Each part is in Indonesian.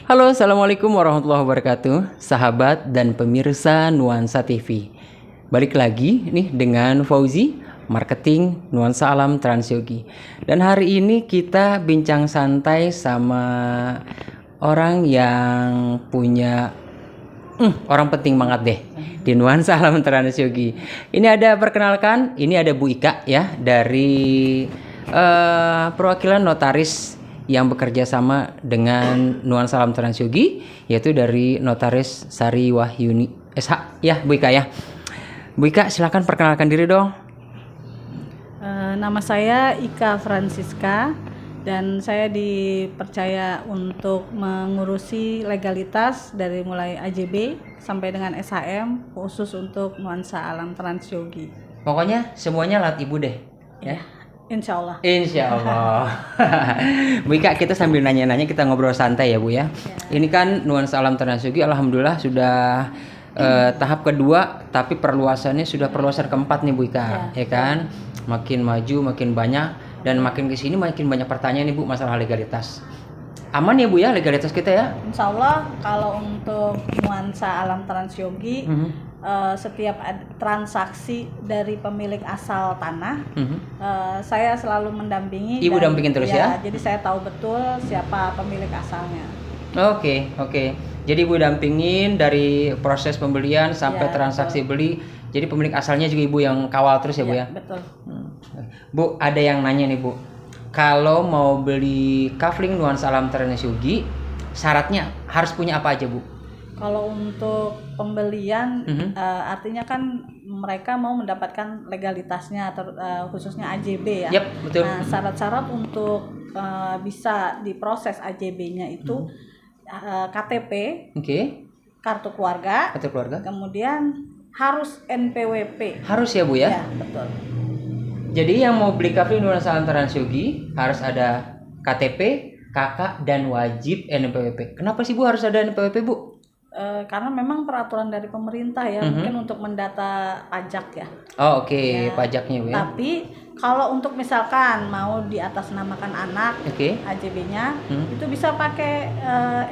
Halo, assalamualaikum warahmatullahi wabarakatuh, sahabat dan pemirsa Nuansa TV. Balik lagi nih dengan Fauzi, marketing Nuansa Alam Transyogi. Dan hari ini kita bincang santai sama orang yang punya orang penting banget deh di Nuansa Alam Transyogi. Ini ada perkenalkan, ini ada Bu Ika ya dari perwakilan notaris yang bekerja sama dengan Nuansa Alam Transyogi, yaitu dari Notaris Sari Wahyuni SH ya Bu Ika ya. Bu Ika silakan perkenalkan diri dong. Nama saya Ika Francisca dan saya dipercaya untuk mengurusi legalitas dari mulai AJB sampai dengan SHM khusus untuk Nuansa Alam Transyogi. Pokoknya semuanya lat Ibu deh ya. Insya Allah. Insya Allah. Bu Ika, kita sambil nanya-nanya, kita ngobrol santai ya Bu ya. Ini kan Nuansa Alam Transyogi alhamdulillah sudah tahap kedua, tapi perluasannya sudah perluasan keempat nih Bu Ika, ya kan? Makin maju, makin banyak, dan makin kesini makin banyak pertanyaan nih Bu masalah legalitas. Aman ya Bu ya legalitas kita ya? Insya Allah kalau untuk Nuansa Alam Transyogi setiap transaksi dari pemilik asal tanah saya selalu mendampingi. Ibu dampingin terus ya? Jadi saya tahu betul siapa pemilik asalnya. Oke. Jadi Ibu dampingin dari proses pembelian sampai transaksi beli. Jadi pemilik asalnya juga Ibu yang kawal terus ya Bu ya? Betul. Bu, ada yang nanya nih Bu. Kalau mau beli kafling Nuansa Alam Transyogi, syaratnya harus punya apa aja Bu? Kalau untuk pembelian artinya kan mereka mau mendapatkan legalitasnya atau khususnya AJB ya. Yap, betul. Nah, syarat-syarat untuk bisa diproses AJB-nya itu KTP, kartu keluarga, kemudian harus NPWP. Harus ya Bu ya? Ya, betul. Jadi yang mau beli kafling Nuansa Alam Transyogi harus ada KTP, KK, dan wajib NPWP. Kenapa sih Bu harus ada NPWP Bu? Karena memang peraturan dari pemerintah ya, mungkin untuk mendata pajak ya. Oh oke. Pajaknya Bu ya. Tapi kalau untuk misalkan mau diatasnamakan anak, AJB-nya itu bisa pakai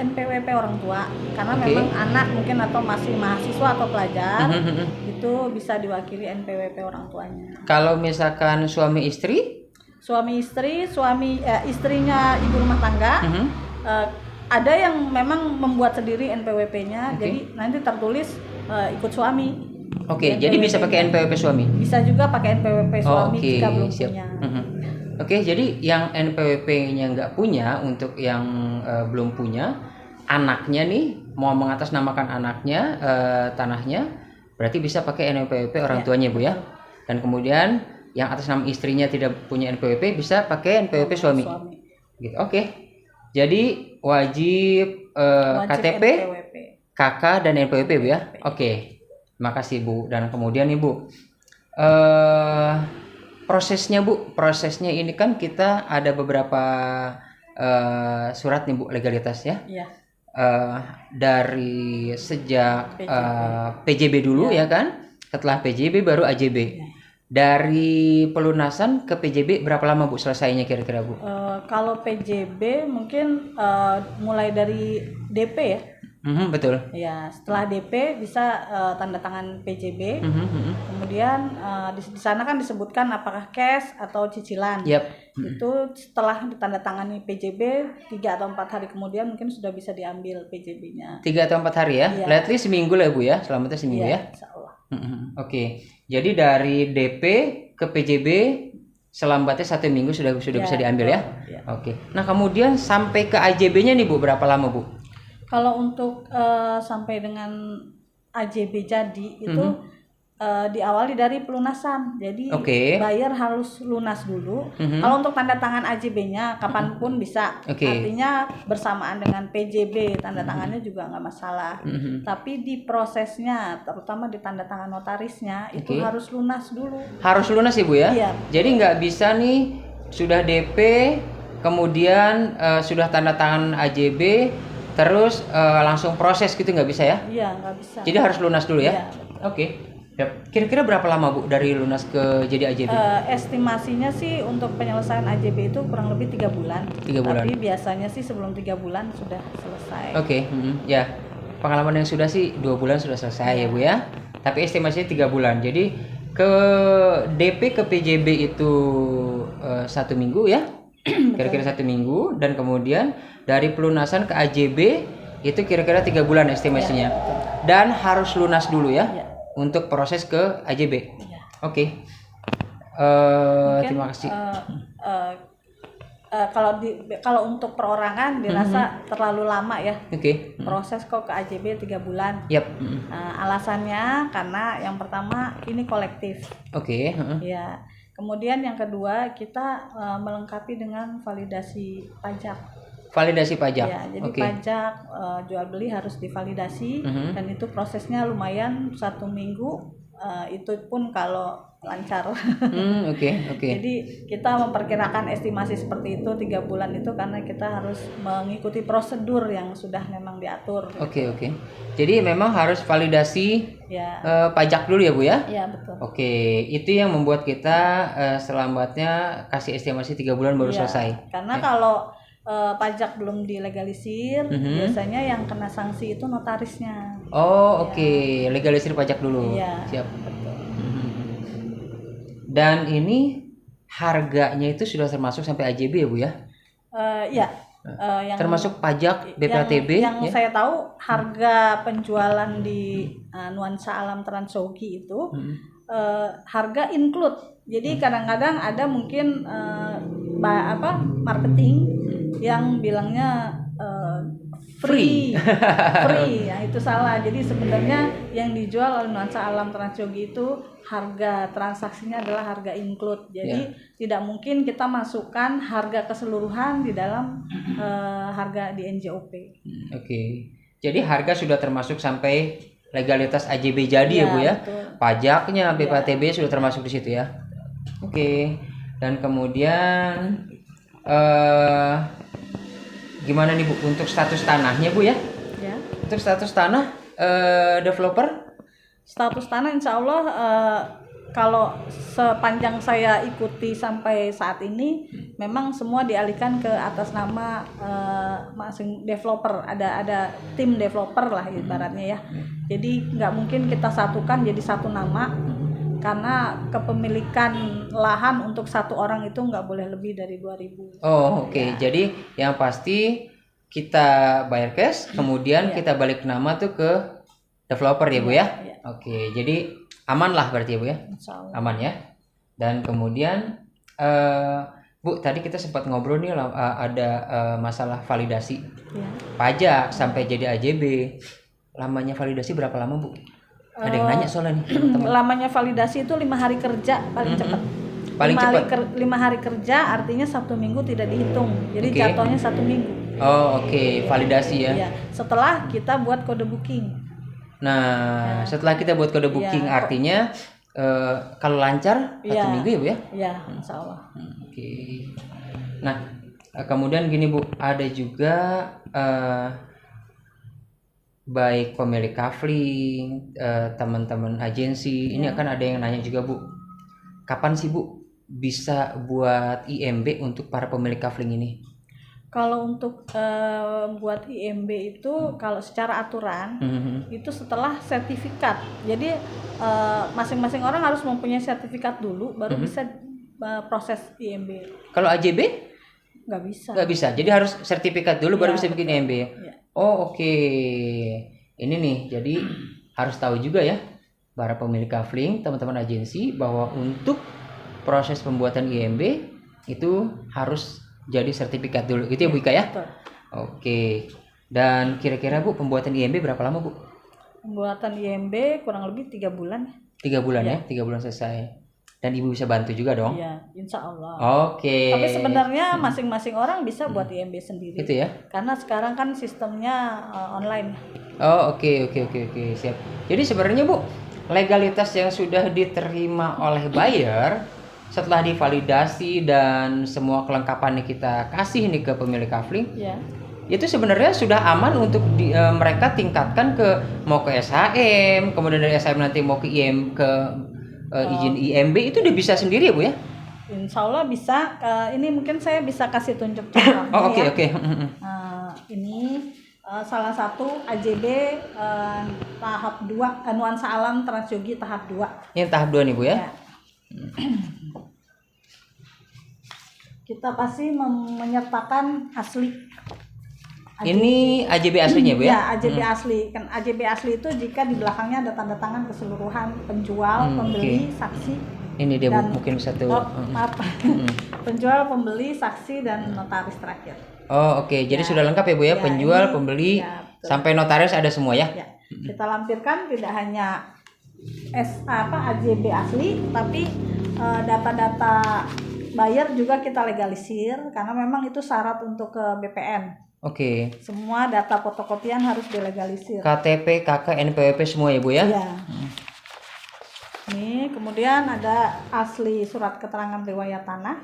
NPWP orang tua. Karena memang anak mungkin atau masih mahasiswa atau pelajar itu bisa diwakili NPWP orang tuanya. Kalau misalkan suami istri, istrinya ibu rumah tangga, ada yang memang membuat sendiri NPWP-nya, jadi nanti tertulis ikut suami. Jadi bisa pakai NPWP suami. Bisa juga pakai NPWP suami jika belum punya. Jadi yang NPWP-nya nggak punya, untuk yang belum punya, anaknya nih mau mengatasnamakan anaknya tanahnya, berarti bisa pakai NPWP orang tuanya Bu ya. Dan kemudian yang atas nama istrinya tidak punya NPWP bisa pakai NPWP suami. Gitu. Jadi wajib KTP, NPWP. KK, dan NPWP Bu ya. Makasih Bu. Dan kemudian nih Bu, prosesnya ini kan kita ada beberapa surat nih Bu legalitas ya. Dari sejak PJB dulu ya kan, setelah PJB baru AJB. Dari pelunasan ke PJB berapa lama Bu selesainya kira-kira Bu? Kalau PJB mungkin mulai dari DP ya. Betul. Ya, setelah DP bisa tanda tangan PJB. Kemudian di sana kan disebutkan apakah cash atau cicilan. Itu setelah ditandatangani PJB 3 atau 4 hari kemudian mungkin sudah bisa diambil PJB-nya. 3 atau 4 hari ya? Lately seminggu lah Bu ya? Selamatnya seminggu ya? Insyaallah. Jadi dari DP ke PJB selambatnya 1 minggu sudah bisa diambil ya? Nah kemudian sampai ke AJB-nya nih Bu berapa lama Bu? Kalau untuk sampai dengan AJB jadi itu diawali dari pelunasan. Jadi bayar harus lunas dulu. Kalau untuk tanda tangan AJB-nya kapanpun bisa. Artinya bersamaan dengan PJB tanda tangannya juga nggak masalah. Tapi di prosesnya, terutama di tanda tangan notarisnya itu harus lunas dulu. Harus lunas Ibu ya? Iya. Jadi nggak bisa nih sudah DP kemudian sudah tanda tangan AJB terus langsung proses gitu, nggak bisa ya? Iya, nggak bisa. Jadi harus lunas dulu ya? Iya. Kira-kira berapa lama Bu dari lunas ke jadi AJB? Estimasinya sih untuk penyelesaian AJB itu kurang lebih 3 bulan. 3 bulan. Tapi biasanya sih sebelum 3 bulan sudah selesai. Oke, ya. Pengalaman yang sudah sih 2 bulan sudah selesai ya Bu ya. Tapi estimasinya 3 bulan. Jadi ke DP ke PJB itu 1 minggu ya. Kira-kira 1 minggu, dan kemudian dari pelunasan ke AJB itu kira-kira 3 bulan estimasinya. Dan harus lunas dulu ya, untuk proses ke AJB. Oke. Terima kasih. Kalau untuk perorangan dirasa terlalu lama ya. Oke. Proses kok ke AJB 3 bulan. Yap. Alasannya karena yang pertama ini kolektif. Oke. Ya. Kemudian yang kedua kita melengkapi dengan validasi pajak. Validasi pajak. Ya, jadi pajak jual beli harus divalidasi dan itu prosesnya lumayan 1 minggu. Itu pun kalau lancar. Oke. Jadi kita memperkirakan estimasi seperti itu 3 bulan itu karena kita harus mengikuti prosedur yang sudah memang diatur. Oke. Jadi memang harus validasi pajak dulu ya Bu ya? Iya betul. Oke, itu yang membuat kita selambatnya kasih estimasi 3 bulan baru selesai. Karena kalau pajak belum dilegalisir, biasanya yang kena sanksi itu notarisnya. Oh oke. Legalisir pajak dulu. Iya. Siap. Betul. Dan ini harganya itu sudah termasuk sampai AJB ya Bu ya? Iya. Yang termasuk pajak BPATB. Yang saya tahu harga penjualan di Nuansa Alam Transyogi itu harga include. Jadi kadang-kadang ada mungkin marketing yang bilangnya free. Ya itu salah. Jadi sebenarnya yang dijual oleh Nuansa Alam Transyogi itu harga transaksinya adalah harga include. Jadi tidak mungkin kita masukkan harga keseluruhan di dalam harga di NJOP. Oke. Jadi harga sudah termasuk sampai legalitas AJB jadi ya Bu ya. Betul. Pajaknya BPATB sudah termasuk di situ ya. Oke. Dan kemudian gimana nih Bu untuk status tanahnya Bu ya? Untuk status tanah developer? Status tanah insya Allah kalau sepanjang saya ikuti sampai saat ini memang semua dialihkan ke atas nama masing developer. Ada tim developer lah ibaratnya ya. Jadi nggak mungkin kita satukan jadi satu nama. Karena kepemilikan lahan untuk satu orang itu nggak boleh lebih dari 2.000. Oh oke. Jadi yang pasti kita bayar cash, kemudian kita balik nama tuh ke developer ya Bu ya? Oke. Jadi aman lah berarti ya Bu ya? Aman ya. Dan kemudian Bu tadi kita sempat ngobrol nih ada masalah validasi pajak sampai jadi AJB. Lamanya validasi berapa lama Bu? Ada yang nanya soalnya nih teman-teman. Lamanya validasi itu 5 hari kerja paling cepat. Paling cepat. 5 hari kerja artinya Sabtu Minggu tidak dihitung. Jadi jatuhnya 1 minggu. Oh oke. Validasi ya. Iya. Setelah kita buat kode booking. Nah, setelah kita buat kode booking artinya kalau lancar 1 minggu ya Bu ya? Iya, insya Allah. Oke. Nah, kemudian gini Bu, ada juga baik pemilik kafling, teman-teman agensi, ini akan ada yang nanya juga Bu, kapan sih Bu bisa buat IMB untuk para pemilik kafling ini? Kalau untuk buat IMB itu kalau secara aturan itu setelah sertifikat, jadi masing-masing orang harus mempunyai sertifikat dulu baru bisa proses IMB. Kalau AJB? Nggak bisa. Nggak bisa, jadi harus sertifikat dulu baru bisa bikin IMB ya? Oh oke. Ini nih, jadi harus tahu juga ya para pemilik kafling, teman-teman agensi, bahwa untuk proses pembuatan IMB itu harus jadi sertifikat dulu gitu ya Bu Ika ya? Betul. Oke. Dan kira-kira Bu pembuatan IMB berapa lama Bu? Pembuatan IMB kurang lebih 3 bulan. 3 bulan ya? 3 bulan selesai. Dan Ibu bisa bantu juga dong? Iya, insya Allah. Oke. Tapi sebenarnya masing-masing orang bisa buat IMB sendiri. Itu ya? Karena sekarang kan sistemnya online. Oh oke. Siap. Jadi sebenarnya Bu, legalitas yang sudah diterima oleh buyer setelah divalidasi dan semua kelengkapannya kita kasih nih ke pemilik kafling, itu sebenarnya sudah aman untuk mereka tingkatkan ke mau ke SHM, kemudian dari SHM nanti mau ke izin IMB itu udah bisa sendiri ya Bu ya? Insya Allah bisa. Ini mungkin saya bisa kasih tunjuk contohnya. Oke. Ini salah satu AJB tahap 2 Nuansa Alam Transyogi tahap 2. Ini tahap 2 nih Bu ya? Kita pasti menyertakan asli. Ini AJB aslinya Bu ya? Ya, AJB asli. Kan AJB asli itu jika di belakangnya ada tanda tangan keseluruhan penjual, pembeli, saksi. Ini dia Bu, mungkin bisa tuh. Penjual, pembeli, saksi dan notaris terakhir. Oke. Jadi sudah lengkap ya Bu ya? Penjual, pembeli, sampai notaris ada semua ya? Kita lampirkan tidak hanya AJB asli, tapi data-data buyer juga kita legalisir karena memang itu syarat untuk ke BPN. Oke. Semua data fotokopian harus dilegalisir. KTP, KK, NPWP semua ya Bu ya? Iya. Nih, kemudian ada asli surat keterangan riwayat tanah.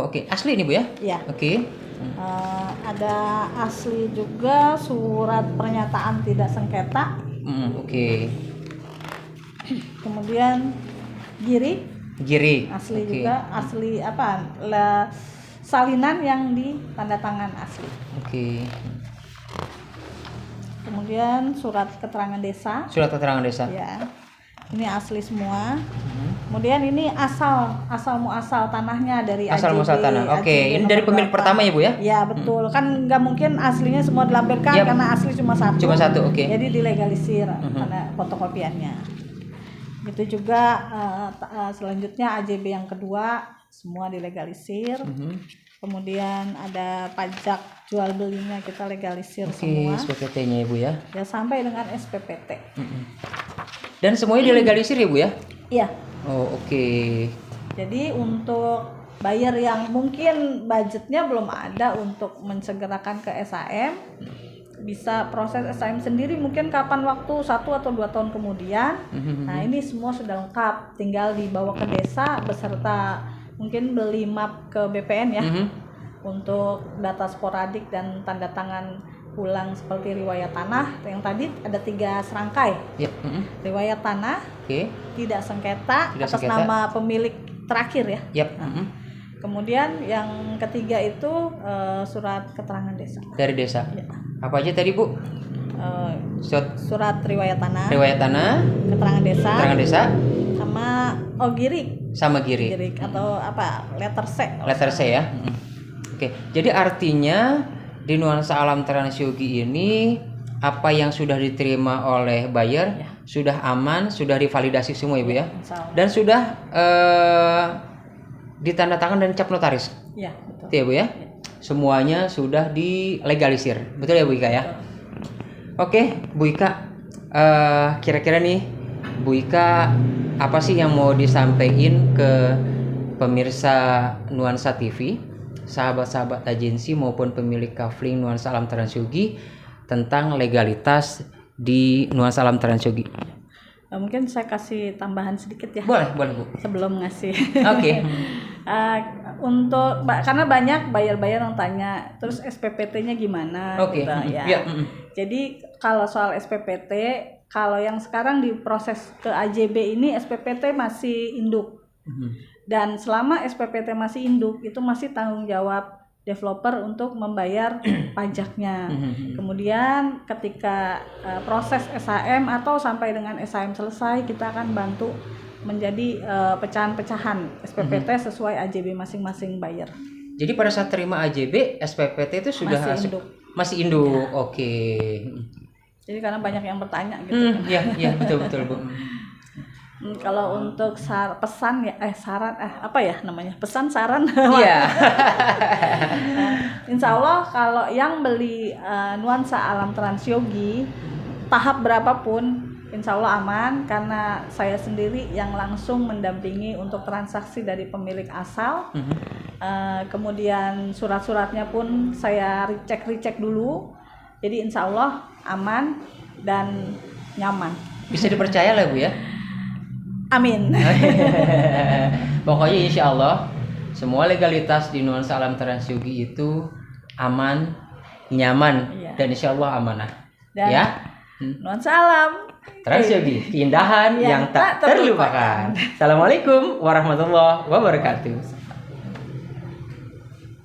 Oke. Asli ini Bu ya? Iya. Oke. Ada asli juga surat pernyataan tidak sengketa. Oke. Kemudian giri. Asli juga, asli salinan yang di tanda tangan asli. Oke. Kemudian surat keterangan desa. Ya. Ini asli semua. Kemudian ini asal muasal tanahnya dari asal muasal tanah. Oke. Ini dari pemilik pertama ya Bu ya? Ya betul. Kan nggak mungkin aslinya semua dilampirkan karena asli cuma satu. Oke. Jadi dilegalisir karena fotokopiannya. Itu juga selanjutnya AJB yang kedua semua dilegalisir. Kemudian ada pajak jual belinya kita legalisir semua. SPPT-nya ya Bu ya? Ya sampai dengan SPPT. Dan semuanya dilegalisir ya Bu ya? Iya. Oke. Jadi untuk buyer yang mungkin budgetnya belum ada untuk mensegerakan ke SHM, bisa proses SHM sendiri mungkin kapan waktu 1 atau 2 tahun kemudian. Nah ini semua sudah lengkap, tinggal dibawa ke desa beserta mungkin beli map ke BPN ya. Untuk data sporadik dan tanda tangan ulang seperti riwayat tanah yang tadi ada 3 serangkai. Riwayat tanah, tidak sengketa atas nama pemilik terakhir ya. Kemudian yang ketiga itu surat keterangan desa. Dari desa. Apa aja tadi Bu? Surat riwayat tanah, keterangan desa, sama girik atau letter C ya. Oke. Jadi artinya di Nuansa Alam Transyogi ini apa yang sudah diterima oleh buyer sudah aman, sudah divalidasi semua ya Bu ya? Dan sudah ditandatangan dan cap notaris. Iya, betul. Itu ya Bu ya? Semuanya sudah dilegalisir. Betul ya Bu Ika ya? Oke, Bu Ika, kira-kira nih Bu Ika apa sih yang mau disampaikan ke pemirsa Nuansa TV, sahabat-sahabat agensi maupun pemilik kafling Nuansa Alam Transyogi tentang legalitas di Nuansa Alam Transyogi? Mungkin saya kasih tambahan sedikit ya. Boleh Bu. Sebelum ngasih. Oke. Karena banyak buyer-buyer yang tanya, terus SPPT-nya gimana? Gitu ya. Jadi kalau soal SPPT, kalau yang sekarang diproses ke AJB ini SPPT masih induk. Dan selama SPPT masih induk, itu masih tanggung jawab developer untuk membayar pajaknya. Kemudian ketika proses SHM atau sampai dengan SHM selesai, kita akan bantu menjadi pecahan-pecahan SPPT sesuai AJB masing-masing buyer. Jadi pada saat terima AJB, SPPT itu sudah masih induk. Ya. Oke. Jadi karena banyak yang bertanya gitu. Iya, betul Bu. Kalau untuk pesan ya saran pesan saran Insya Allah kalau yang beli Nuansa Alam Transyogi tahap berapapun Insya Allah aman, karena saya sendiri yang langsung mendampingi untuk transaksi dari pemilik asal. Kemudian surat-suratnya pun saya recheck dulu, jadi Insya Allah aman dan nyaman. Bisa dipercaya lah Bu ya? Amin. Pokoknya insya Allah semua legalitas di Nuansa Alam Transyogi itu aman, nyaman, Iya. dan insya Allah amanah. Dan Ya. nuansa alam. Transyogi, keindahan yang tak terlupakan. Assalamualaikum warahmatullahi wabarakatuh.